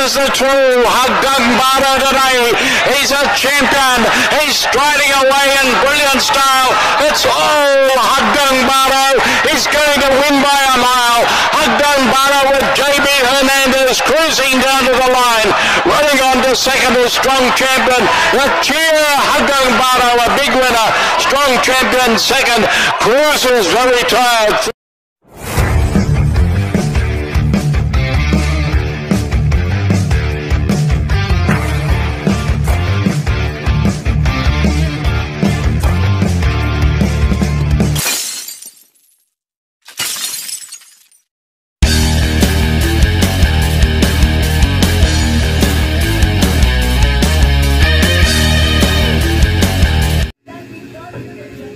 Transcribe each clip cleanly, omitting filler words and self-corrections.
is the true Haggang Bara today. He's a champion. He's striding away in brilliant style. It's all Haggang Bara. He's going to win by a mile. Haggang Bara with JB Hernandez cruising down to the line. Running on to second is Strong Champion. The cheer Haggang Bara, a big winner. Strong Champion second. Cruises very tired.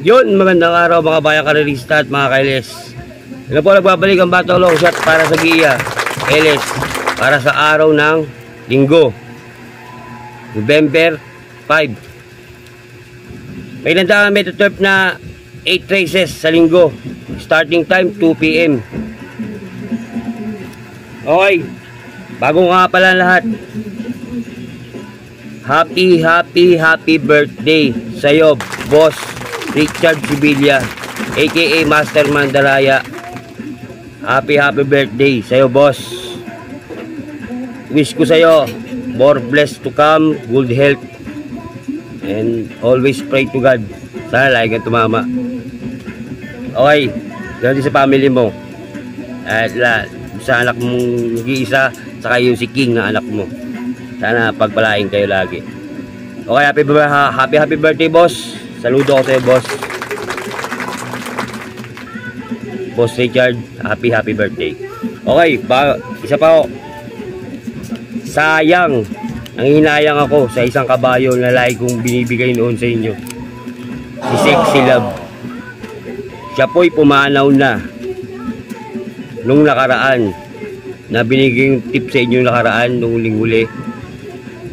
Yun, magandang araw mga bayang karerista at mga kailes. Ano po, nagbabalik ang Batang Long Shot para sa GIA LS para sa araw ng Linggo, November 5. May nandang Metaturf na 8 races sa Linggo. Starting time 2 PM. Okay, bago nga pala lahat, happy birthday sa'yo, Boss Richard Sibilia, aka Master Mandaraya. Happy birthday sa'yo, boss. Wish ko sa'yo more blessed to come, good health, and always pray to God. Sana lagi kang tumama. Okay, ganoon din sa family mo at sa anak mong nag-iisa, saka yung si King na anak mo. Sana pagpalain kayo lagi. Okay, happy birthday, boss. Saludo ako sa'yo, boss. Boss Richard, happy birthday. Okay, isa pa ako. Sayang, nanginayang ako sa isang kabayo na lagi kong binibigay noon sa inyo. Si Sexy Love. Siya po'y pumanaw na nung nakaraan, na binigay yung tip sa inyo nakaraan nung huling-huli.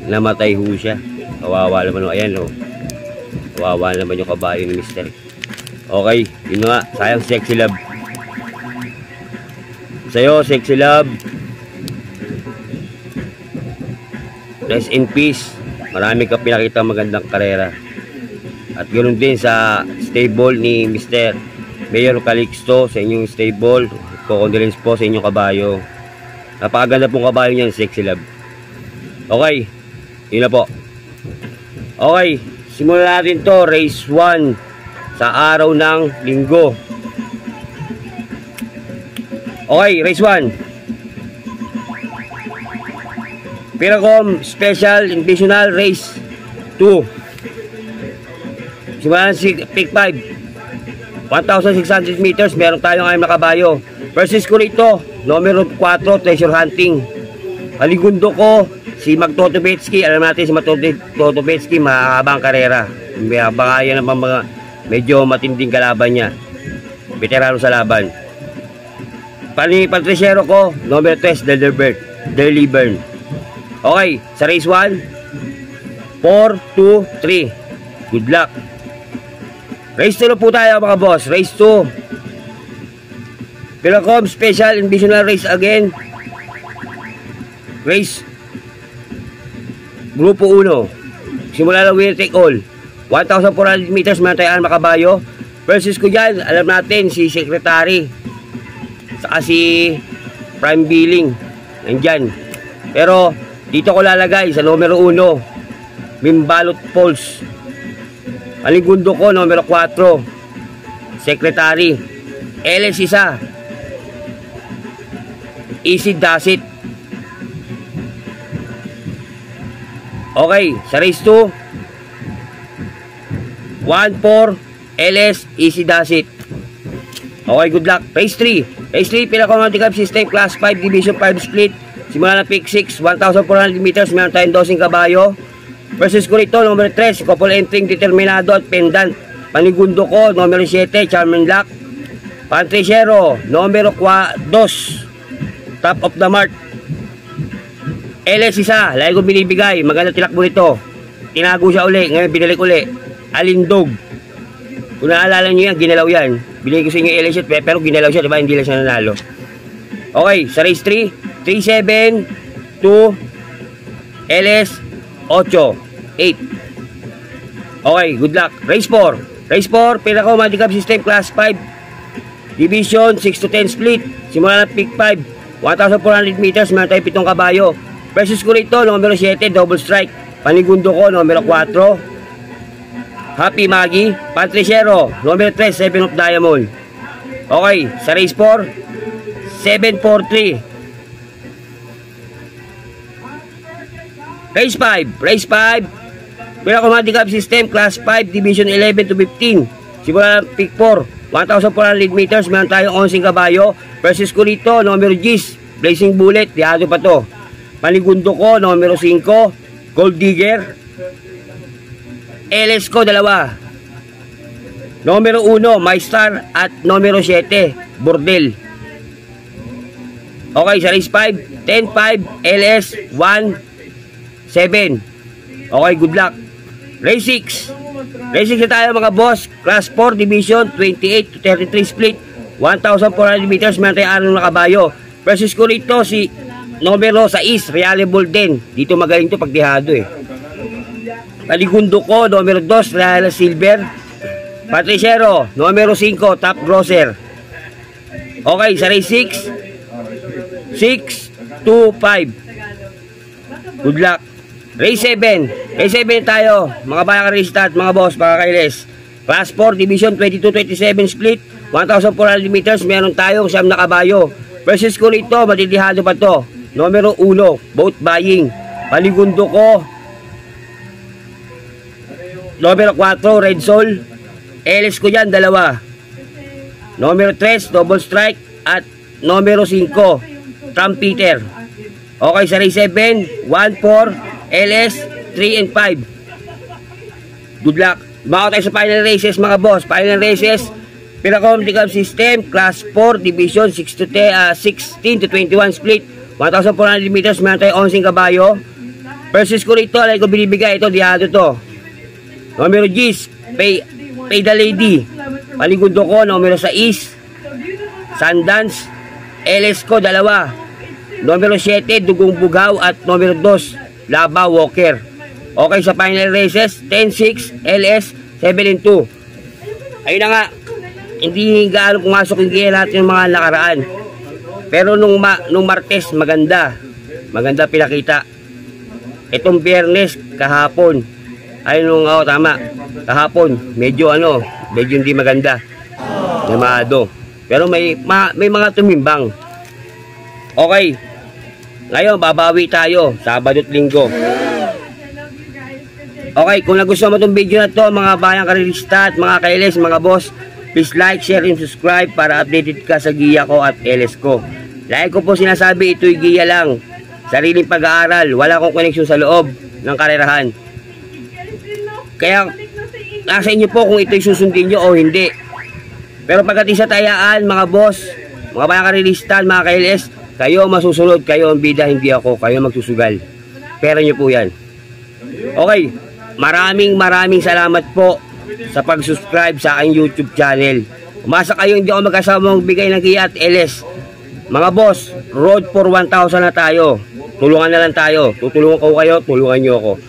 Namatay ho siya. Kawawa naman o. Ayan o. Kawawa naman yung kabayo ni Mister. Okay, yun nga. Sayang, Sexy Love. Sa'yo, Sexy Love, rest in peace. Marami ka pinakita magandang karera. At ganoon din sa stable ni Mr. Mayor Calixto, sa inyong stable. Condolence po sa inyong kabayo. Napakaganda pong kabayo niyan, Sexy Love. Okay, yun na po. Okay, simulan natin to, race 1 sa araw ng Linggo. Okay, race 1. Piracom Special Invitational Race 2. Simulan si pick 5. 1,600 meters, meron tayong 6 na kabayo. First is ko rito, numero 4, Treasure Hunting. Paligundo ko, si Magtotobetsky. Alam natin si Magtotobetsky, mahabang karera. Bangayan ng mga medyo matinding kalaban niya. Veterano sa laban. Patriciero ko, number 3, Delibern. Okay, sa race 1, 4, 2, 3. Good luck. Race 2 po tayo mga boss. Race 2. Piracom Special Invitational Race again. Race Grupo 1. Simula lang winner take all. 1,400 meters, meron tayo 6 makabayo. Versus ko dyan, alam natin si Secretary, saka si Prime Billing nandyan. Pero dito ko lalagay sa numero 1, Mimbalot Pulse. Paligundo ko, numero 4, Secretary. LS isa, Easy Does It. Okay, sa race 2, 1-4, LS, Easy Does It. Okay, good luck. Race 3. Race 3, Pinaka-Handicap System, Class 5, Division 5 Split. Simula na pick 6, 1,400 meters, meron tayong 12 kabayo. Versus ko rito, number 3, Couple Entering, Determinado at Pendant. Panigundo ko, numero 7, Charming Lock. Patriciero, numero 2, Top of the Mark. LS isa, lagi ko binibigay. Maganda tilakbo nito. Tinago siya uli, ngayon binalik uli. Alindog. Kung naalala nyo yan, ginalaw yan. Binigay ko sa inyo LS pero ginalaw siya, diba? Hindi lang siya nanalo. Okay, sa race 3, 3-7, 2, LS 8. Okay, good luck. Race 4. Race 4, pinaka handicap system class 5. Division 6 to 10 split. Simula ng pick 5. 1,400 meters, meron tayo 7 kabayo. Precious ko rito, numero 7, double strike. Panigundo ko, numero 4. Happy Maggie. Patriciero, numero 3, 7 of diamond. Okay, sa race 4, 743. Race 5. Race 5. Pinaka handicap system class 5, division 11 to 15. Simula ng pick 4. 1,400 meters, meron tayong 11 kabayo. Precious ko rito, numero 10, Blazing Bullet, diado pa to. Panigundo ko, numero 5, Gold Digger. LS ko, 2. Numero 1, My Star. At numero 7, Bordel. Okay, sa race 5, 10-5, LS 1-7. Okay, good luck. Race 6. Race 6 na tayo mga boss. Class 4, division 28 to 33 split. 1,400 meters, meron tayong 6 na kabayo. Precious ko rito si numero 6, Reliable din. Dito magaling to pag dihado eh. Paligundo ko, numero 2, Real Silver. Patriciero, numero 5, Top Grosser. Okay, sa race 6, 6-2-5. Good luck. Race 7. Race 7 tayo. Mga bayang restat, mga boss, mga kailes. Class 4, division 22-27 split. 1,400 meters, meron tayong 9 na kabayo. Precious ko rito, matitihado pa to. Numero 1, boat buying. Paligundo ko, numero 4, Red Soul. LS ko yan, 2. Numero 3, double strike. At numero 5, Trumpeter. Okay, sa race 7, 1-4, LS 3 and 5. Good luck. Baka tayo sa final races mga boss. Final races, pinaka-handicap system class 4, division 16 to 21 split. 1,400 meters, meron tayo 11 kabayo. Versus ko rito, alay ko binibigay ito, diado to. Numero 10, Pay the Lady. Paligundo ko, numero 6, Sundance. LS ko, 2. Numero 7, Dugong Bugaw. At numero 2, Laba Walker. Okay, sa final races, 10-6, LS 7-2. Ayun na nga, hindi gaano pumasok yung gaya natin yung mga nakaraan. Pero nung Martes, maganda pinakita. Itong Biyernes, kahapon, ayun nung, tama, kahapon, medyo hindi maganda. Namado. Pero may mga tumimbang. Okay, ngayon, babawi tayo, Sabado at Linggo. Okay, kung nagustuhan mo itong video na to, mga bayang karilista at mga kailes, mga boss, please like, share, and subscribe para updated ka sa giya ko at LS ko. Like ko po sinasabi, ito'y giya lang. Sariling pag-aaral, wala akong koneksyon sa loob ng karerahan. Kaya, nasa inyo po kung ito'y susundin nyo o hindi. Pero pagdating sa tayaan, mga boss, mga bayang karilista, mga kailes, kayo masusunod, kayo ang bida, hindi ako. Kayo magsusugal. Pera nyo po yan. Okay. Maraming salamat po sa pag-subscribe sa aking YouTube channel. Umasa kayo hindi ako magkasamang bigay ng giya at LS. Mga boss, road for 1,000 na tayo. Tulungan na lang tayo. Tutulungan ko kayo, tulungan nyo ako.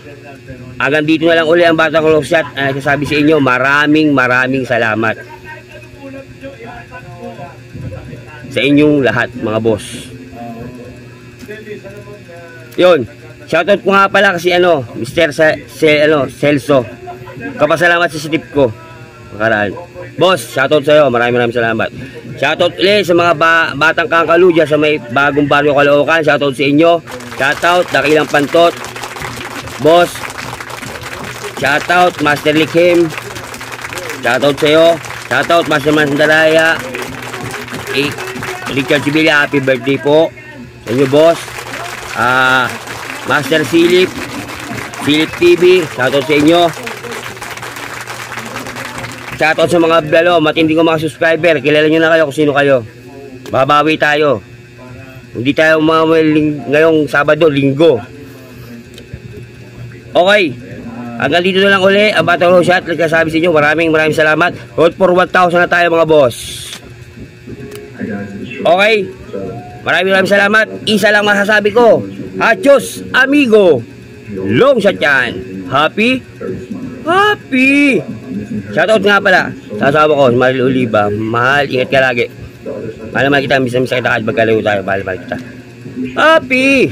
Hanggang dito na lang uli ang Batang Long Shot. Nagsasabi sa inyo, maraming salamat sa inyong lahat, mga boss. Yun, shoutout ko nga pala kasi Mr. Celso. Kapasalamat sa tip ko. Makaraan. Boss, shoutout sa'yo. Maraming salamat. Shoutout ulit sa mga batang kangkalu dyan sa may bagong baryo Caloocan. Shoutout sa inyo. Shoutout, Dakilang Pantot. Boss. Shoutout, Master Likhim. Shoutout sa'yo. Shoutout, Master Mandaraya. Richard Sibilla, happy birthday po sa inyo, boss. Master Silip TV, shoutout sa inyo. Shoutout sa mga matindi ko mga subscriber. Kilala nyo na kayo kung sino kayo. Babawi tayo. Hindi tayo ngayong Sabado, Linggo. Okay, hanggang dito na lang uli ang Batang Long Shot. Nagkasabi sa inyo, maraming salamat. Road for 1,000 na tayo, mga boss. Okay, maraming salamat. Isa lang masasabi ko, adios amigo. Long shot yan. Happy? Happy! Shoutout nga pala sa asawa ko, Maril Oliva. Mahal, ingat ka lagi. Mahal naman kita, misa kita kahit magkalayo tayo. Mahal kita. Happy!